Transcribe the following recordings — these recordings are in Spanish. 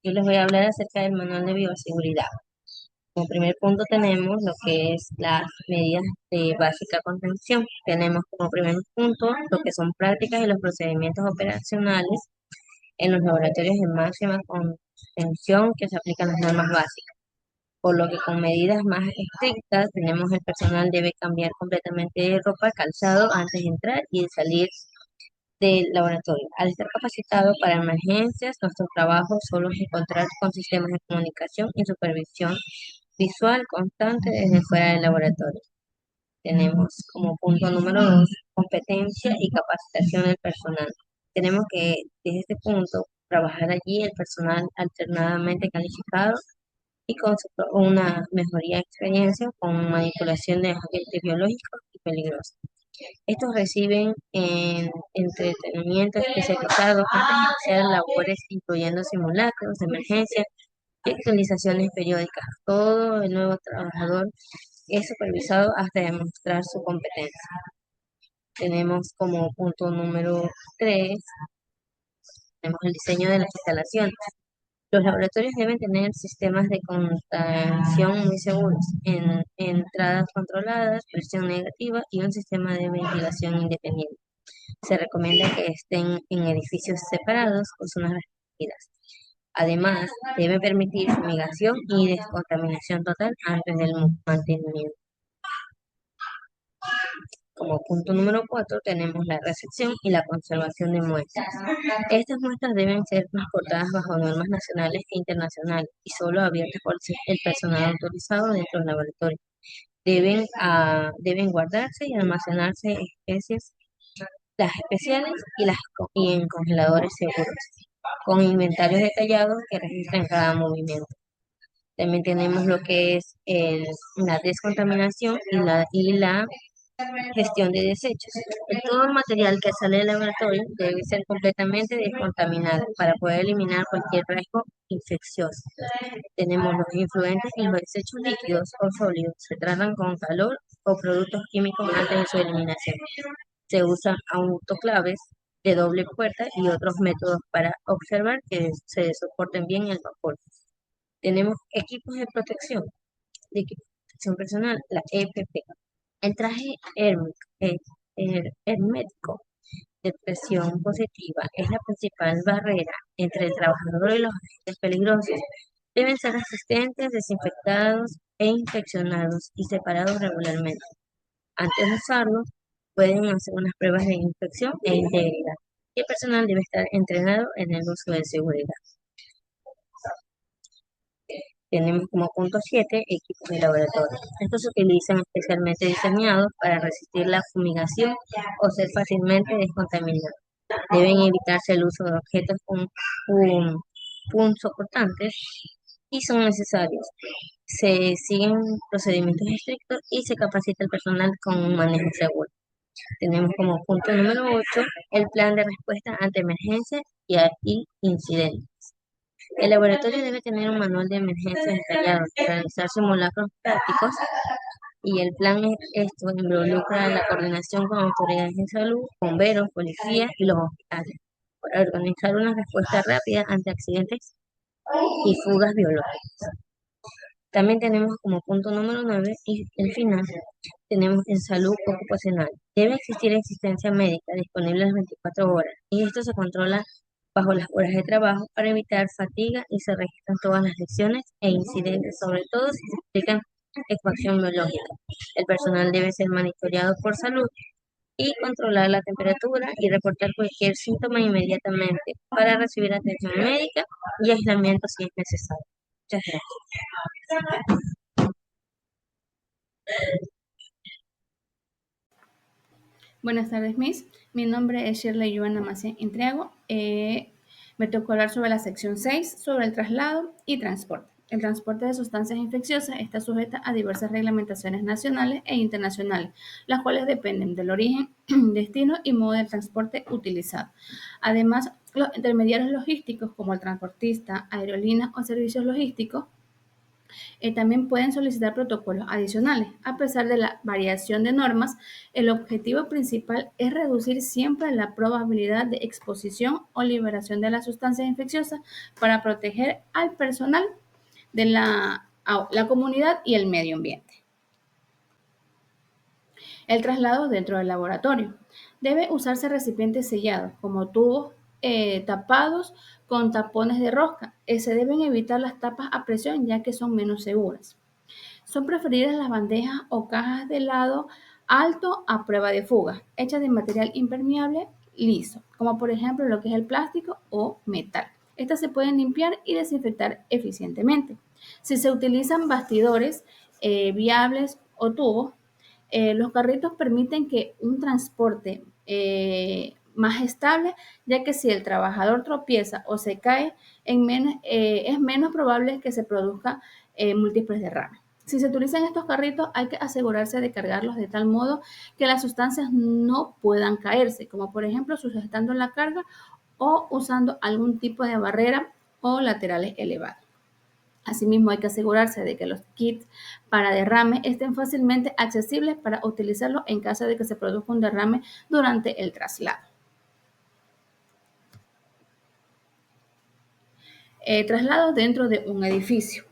Yo les voy a hablar acerca del manual de bioseguridad. Como primer punto tenemos lo que es las medidas de básica contención. Tenemos como primer punto lo que son prácticas y los procedimientos operacionales en los laboratorios de máxima contención que se aplican las normas básicas. Por lo que con medidas más estrictas tenemos el personal debe cambiar completamente de ropa, calzado antes de entrar y de salir del laboratorio. Al estar capacitado para emergencias, nuestro trabajo solo es encontrar con sistemas de comunicación y supervisión visual constante desde fuera del laboratorio. Tenemos como punto número 2, competencia y capacitación del personal. Tenemos que, desde este punto, trabajar allí el personal alternadamente calificado y con una mejoría de experiencia con manipulación de agentes biológicos y peligrosos. Estos reciben entretenimiento especializado antes de iniciar labores, incluyendo simulacros de emergencia y actualizaciones periódicas. Todo el nuevo trabajador es supervisado hasta demostrar su competencia. Tenemos como punto número 3, tenemos el diseño de las instalaciones. Los laboratorios deben tener sistemas de contención muy seguros, entradas controladas, presión negativa y un sistema de ventilación independiente. Se recomienda que estén en edificios separados con zonas restringidas. Además, debe permitir fumigación y descontaminación total antes del mantenimiento. Como punto número 4 tenemos la recepción y la conservación de muestras. Estas muestras deben ser transportadas bajo normas nacionales e internacionales y solo abiertas por el personal autorizado dentro del laboratorio. Deben guardarse y almacenarse especies, las especiales y en congeladores seguros, con inventarios detallados que registren cada movimiento. También tenemos lo que es la descontaminación y la gestión de desechos. Todo el material que sale del laboratorio debe ser completamente descontaminado para poder eliminar cualquier riesgo infeccioso. Tenemos los influentes y los desechos líquidos o sólidos. Se tratan con calor o productos químicos antes de su eliminación. Se usan autoclaves de doble puerta y otros métodos para observar que se soporten bien el vapor. Tenemos equipos de protección personal, la EPP. El traje hermético de presión positiva es la principal barrera entre el trabajador y los agentes peligrosos. Deben ser resistentes, desinfectados e inspeccionados y separados regularmente. Antes de usarlos, pueden hacer unas pruebas de inspección e integridad. Y el personal debe estar entrenado en el uso de seguridad. Tenemos como punto 7 equipos de laboratorio. Estos se utilizan especialmente diseñados para resistir la fumigación o ser fácilmente descontaminados. Deben evitarse el uso de objetos punzocortantes y son necesarios. Se siguen procedimientos estrictos y se capacita el personal con un manejo seguro. Tenemos como punto número 8 el plan de respuesta ante emergencias y incidentes. El laboratorio debe tener un manual de emergencias detallado, realizar simulacros prácticos y el plan esto involucra la coordinación con autoridades de salud, bomberos, policías y los hospitales para organizar una respuesta rápida ante accidentes y fugas biológicas. También tenemos como punto número 9 y el final, tenemos en salud ocupacional. Debe existir asistencia médica disponible las 24 horas y esto se controla bajo las horas de trabajo para evitar fatiga y se registran todas las lesiones e incidentes, sobre todo si se explican expansión biológica. El personal debe ser monitoreado por salud y controlar la temperatura y reportar cualquier síntoma inmediatamente para recibir atención médica y aislamiento si es necesario. Muchas gracias. Buenas tardes, Miss. Mi nombre es Shirley Joana Macien Intriago. Me tocó hablar sobre la sección 6, sobre el traslado y transporte. El transporte de sustancias infecciosas está sujeta a diversas reglamentaciones nacionales e internacionales, las cuales dependen del origen, destino y modo de transporte utilizado. Además, los intermediarios logísticos como el transportista, aerolíneas o servicios logísticos También pueden solicitar protocolos adicionales. A pesar de la variación de normas, el objetivo principal es reducir siempre la probabilidad de exposición o liberación de las sustancias infecciosas para proteger al personal de la comunidad y el medio ambiente. El traslado dentro del laboratorio. Debe usarse recipientes sellados, como tubos tapados con tapones de rosca. Se deben evitar las tapas a presión, ya que son menos seguras. Son preferidas las bandejas o cajas de lado alto a prueba de fuga, hechas de material impermeable liso, como por ejemplo lo que es el plástico o metal. Estas se pueden limpiar y desinfectar eficientemente. Si se utilizan bastidores viables o tubos, los carritos permiten que un transporte más estable, ya que si el trabajador tropieza o se cae, es menos probable que se produzca múltiples derrames. Si se utilizan estos carritos, hay que asegurarse de cargarlos de tal modo que las sustancias no puedan caerse, como por ejemplo sujetando la carga o usando algún tipo de barrera o laterales elevados. Asimismo, hay que asegurarse de que los kits para derrame estén fácilmente accesibles para utilizarlos en caso de que se produzca un derrame durante el traslado. Traslado dentro de un edificio.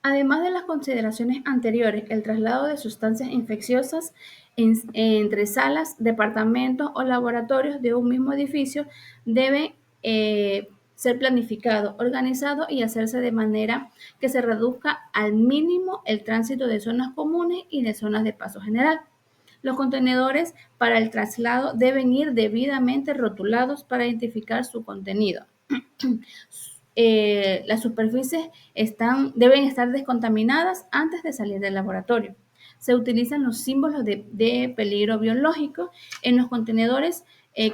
Además de las consideraciones anteriores, el traslado de sustancias infecciosas entre salas, departamentos o laboratorios de un mismo edificio debe ser planificado, organizado y hacerse de manera que se reduzca al mínimo el tránsito de zonas comunes y de zonas de paso general. Los contenedores para el traslado deben ir debidamente rotulados para identificar su contenido. Las superficies deben estar descontaminadas antes de salir del laboratorio. Se utilizan los símbolos de peligro biológico en los contenedores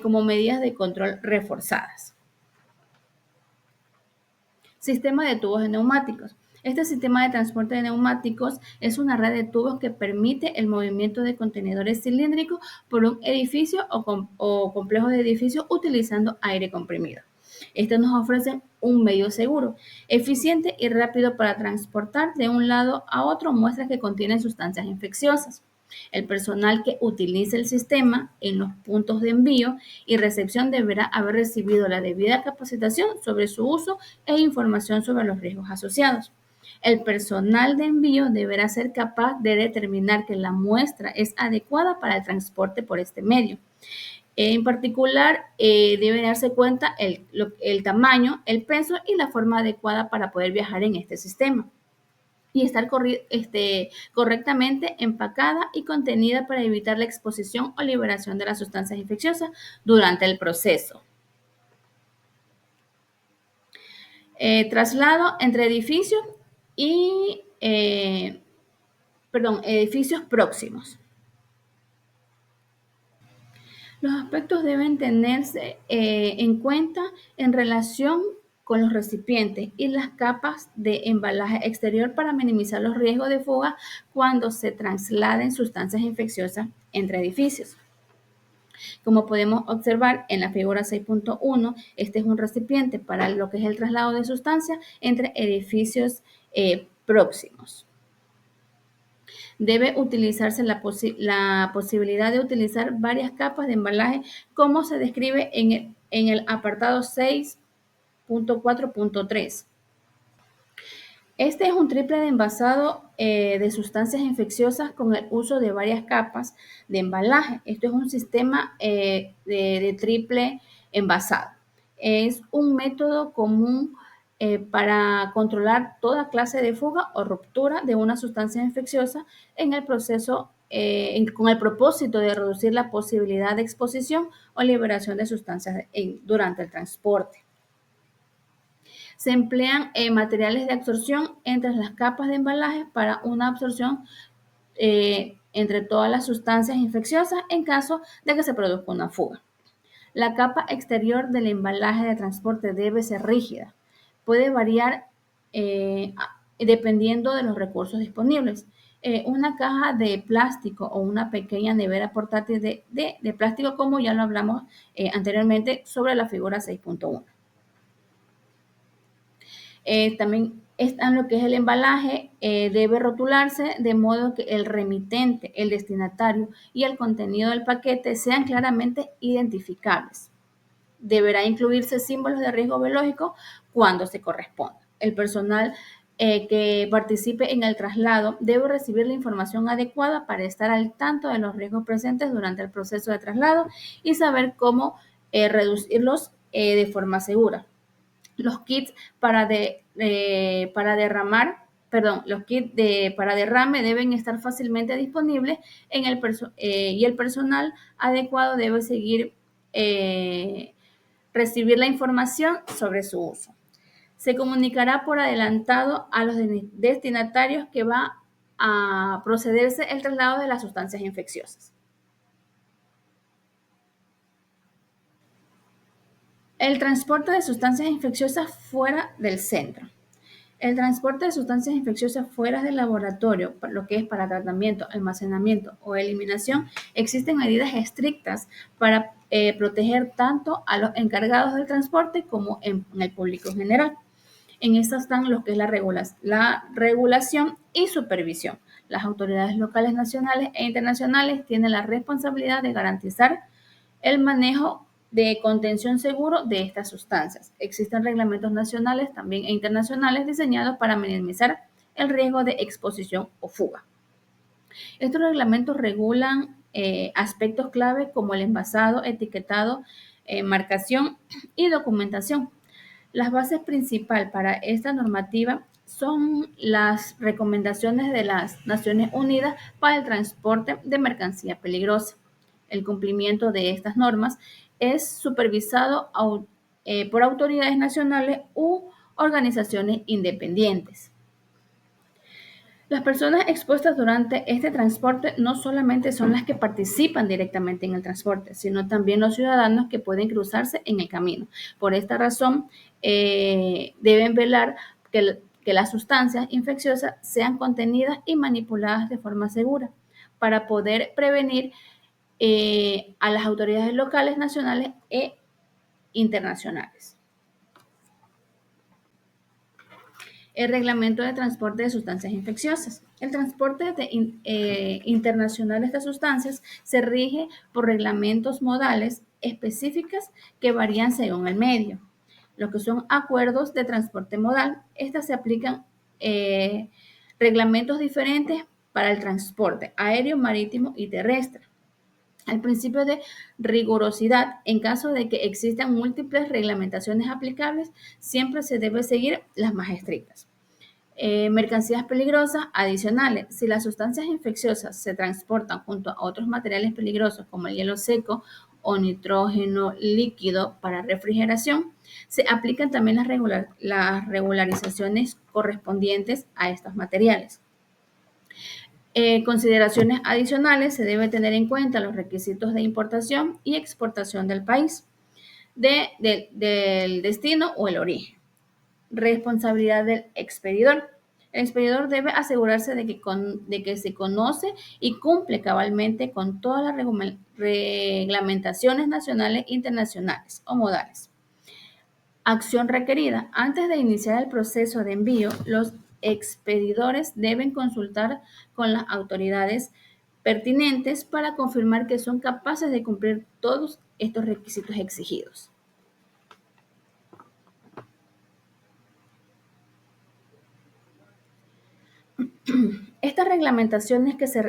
como medidas de control reforzadas. Sistema de tubos de neumáticos. Este sistema de transporte de neumáticos es una red de tubos que permite el movimiento de contenedores cilíndricos por un edificio o complejo de edificios utilizando aire comprimido. Estos nos ofrecen un medio seguro, eficiente y rápido para transportar de un lado a otro muestras que contienen sustancias infecciosas. El personal que utilice el sistema en los puntos de envío y recepción deberá haber recibido la debida capacitación sobre su uso e información sobre los riesgos asociados. El personal de envío deberá ser capaz de determinar que la muestra es adecuada para el transporte por este medio. En particular, debe darse cuenta el tamaño, el peso y la forma adecuada para poder viajar en este sistema y estar correctamente empacada y contenida para evitar la exposición o liberación de las sustancias infecciosas durante el proceso. Traslado entre edificios y edificios próximos. Los aspectos deben tenerse en cuenta en relación con los recipientes y las capas de embalaje exterior para minimizar los riesgos de fuga cuando se trasladen sustancias infecciosas entre edificios. Como podemos observar en la figura 6.1, este es un recipiente para lo que es el traslado de sustancias entre edificios próximos. Debe utilizarse la posibilidad de utilizar varias capas de embalaje, como se describe en el apartado 6.4.3. Este es un triple de envasado de sustancias infecciosas con el uso de varias capas de embalaje. Esto es un sistema de triple envasado. Es un método común para controlar toda clase de fuga o ruptura de una sustancia infecciosa en el proceso con el propósito de reducir la posibilidad de exposición o liberación de sustancias durante el transporte. Se emplean materiales de absorción entre las capas de embalaje para una absorción entre todas las sustancias infecciosas en caso de que se produzca una fuga. La capa exterior del embalaje de transporte debe ser rígida. Puede variar dependiendo de los recursos disponibles. Una caja de plástico o una pequeña nevera portátil de plástico, como ya lo hablamos anteriormente sobre la figura 6.1. También En lo que es el embalaje, debe rotularse de modo que el remitente, el destinatario y el contenido del paquete sean claramente identificables. Deberá incluirse símbolos de riesgo biológico cuando se corresponda. El personal que participe en el traslado debe recibir la información adecuada para estar al tanto de los riesgos presentes durante el proceso de traslado y saber cómo reducirlos de forma segura. Los kits para derrame deben estar fácilmente disponibles y el personal adecuado debe recibir la información sobre su uso. Se comunicará por adelantado a los destinatarios que va a procederse el traslado de las sustancias infecciosas. El transporte de sustancias infecciosas fuera del centro. El transporte de sustancias infecciosas fuera del laboratorio, lo que es para tratamiento, almacenamiento o eliminación, existen medidas estrictas para proteger tanto a los encargados del transporte como en el público en general. En estas están lo que es la regulación y supervisión. Las autoridades locales, nacionales e internacionales tienen la responsabilidad de garantizar el manejo de contención seguro de estas sustancias. Existen reglamentos nacionales también e internacionales diseñados para minimizar el riesgo de exposición o fuga. Estos reglamentos regulan aspectos clave como el envasado, etiquetado, marcación y documentación. Las bases principales para esta normativa son las recomendaciones de las Naciones Unidas para el transporte de mercancía peligrosa. El cumplimiento de estas normas es supervisado por autoridades nacionales u organizaciones independientes. Las personas expuestas durante este transporte no solamente son las que participan directamente en el transporte, sino también los ciudadanos que pueden cruzarse en el camino. Por esta razón, deben velar que las sustancias infecciosas sean contenidas y manipuladas de forma segura para poder prevenir a las autoridades locales, nacionales e internacionales. El reglamento de transporte de sustancias infecciosas. El transporte internacional de estas sustancias se rige por reglamentos modales específicos que varían según el medio. Lo que son acuerdos de transporte modal, estas se aplican reglamentos diferentes para el transporte aéreo, marítimo y terrestre. El principio de rigurosidad, en caso de que existan múltiples reglamentaciones aplicables, siempre se debe seguir las más estrictas. Mercancías peligrosas adicionales. Si las sustancias infecciosas se transportan junto a otros materiales peligrosos como el hielo seco o nitrógeno líquido para refrigeración, se aplican también las regularizaciones correspondientes a estos materiales. Consideraciones adicionales: se debe tener en cuenta los requisitos de importación y exportación del país, del destino o el origen. Responsabilidad del expedidor. El expedidor debe asegurarse de que se conoce y cumple cabalmente con todas las reglamentaciones nacionales, internacionales o modales. Acción requerida. Antes de iniciar el proceso de envío, los expedidores deben consultar con las autoridades pertinentes para confirmar que son capaces de cumplir todos estos requisitos exigidos. Estas reglamentaciones se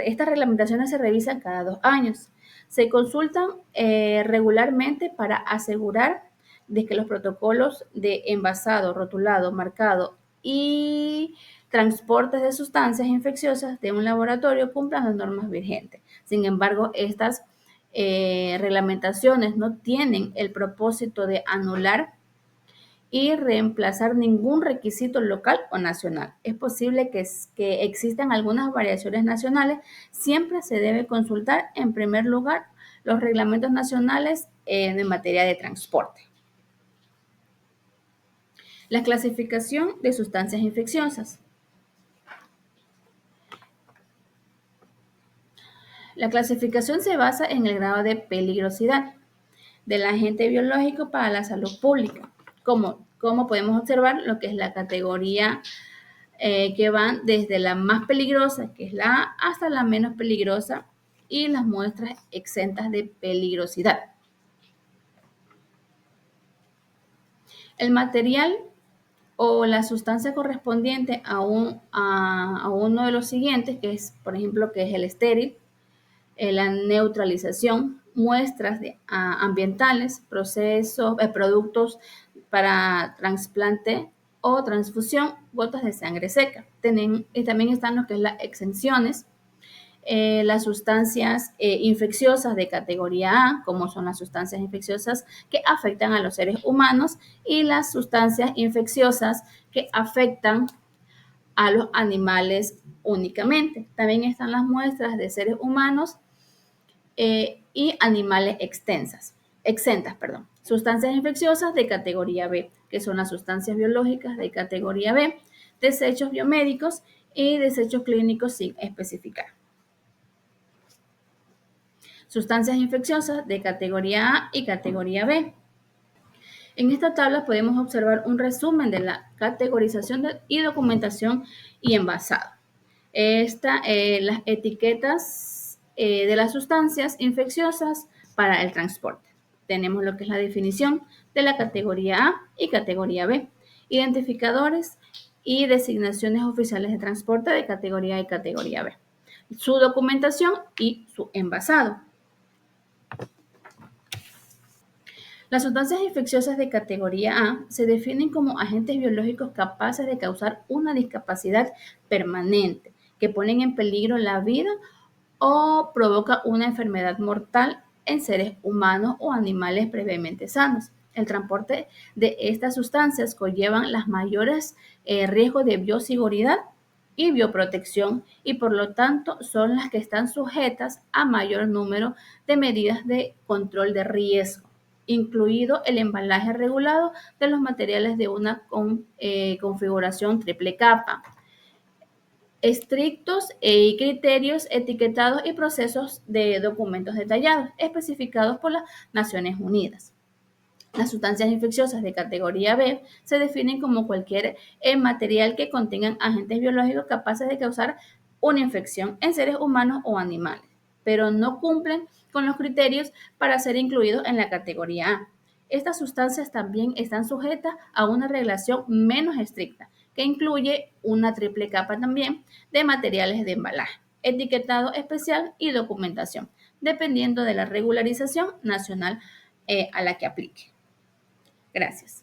revisan cada 2 años. Se consultan regularmente para asegurar de que los protocolos de envasado, rotulado, marcado y transportes de sustancias infecciosas de un laboratorio cumplan las normas vigentes. Sin embargo, estas reglamentaciones no tienen el propósito de anular y reemplazar ningún requisito local o nacional. Es posible que existan algunas variaciones nacionales. Siempre se debe consultar en primer lugar los reglamentos nacionales en materia de transporte. La clasificación de sustancias infecciosas. La clasificación se basa en el grado de peligrosidad del agente biológico para la salud pública. Como podemos observar, lo que es la categoría que van desde la más peligrosa, que es la A, hasta la menos peligrosa, y las muestras exentas de peligrosidad. El material o la sustancia correspondiente a uno de los siguientes, que es, por ejemplo, que es el estéril, la neutralización, muestras ambientales, procesos, productos para trasplante o transfusión, gotas de sangre seca. Y también están lo que es las exenciones, las sustancias infecciosas de categoría A, como son las sustancias infecciosas que afectan a los seres humanos, y las sustancias infecciosas que afectan a los animales únicamente. También están las muestras de seres humanos y animales exentas. Sustancias infecciosas de categoría B, que son las sustancias biológicas de categoría B, desechos biomédicos y desechos clínicos sin especificar. Sustancias infecciosas de categoría A y categoría B. En esta tabla podemos observar un resumen de la categorización y documentación y envasado. Las etiquetas de las sustancias infecciosas para el transporte. Tenemos lo que es la definición de la categoría A y categoría B, identificadores y designaciones oficiales de transporte de categoría A y categoría B, su documentación y su envasado. Las sustancias infecciosas de categoría A se definen como agentes biológicos capaces de causar una discapacidad permanente, que ponen en peligro la vida o provoca una enfermedad mortal en seres humanos o animales previamente sanos. El transporte de estas sustancias conllevan los mayores riesgos de bioseguridad y bioprotección, y por lo tanto son las que están sujetas a mayor número de medidas de control de riesgo, incluido el embalaje regulado de los materiales de una configuración triple capa, estrictos y criterios etiquetados y procesos de documentos detallados especificados por las Naciones Unidas. Las sustancias infecciosas de categoría B se definen como cualquier material que contengan agentes biológicos capaces de causar una infección en seres humanos o animales, pero no cumplen con los criterios para ser incluidos en la categoría A. Estas sustancias también están sujetas a una regulación menos estricta, que incluye una triple capa también de materiales de embalaje, etiquetado especial y documentación, dependiendo de la regularización nacional a la que aplique. Gracias.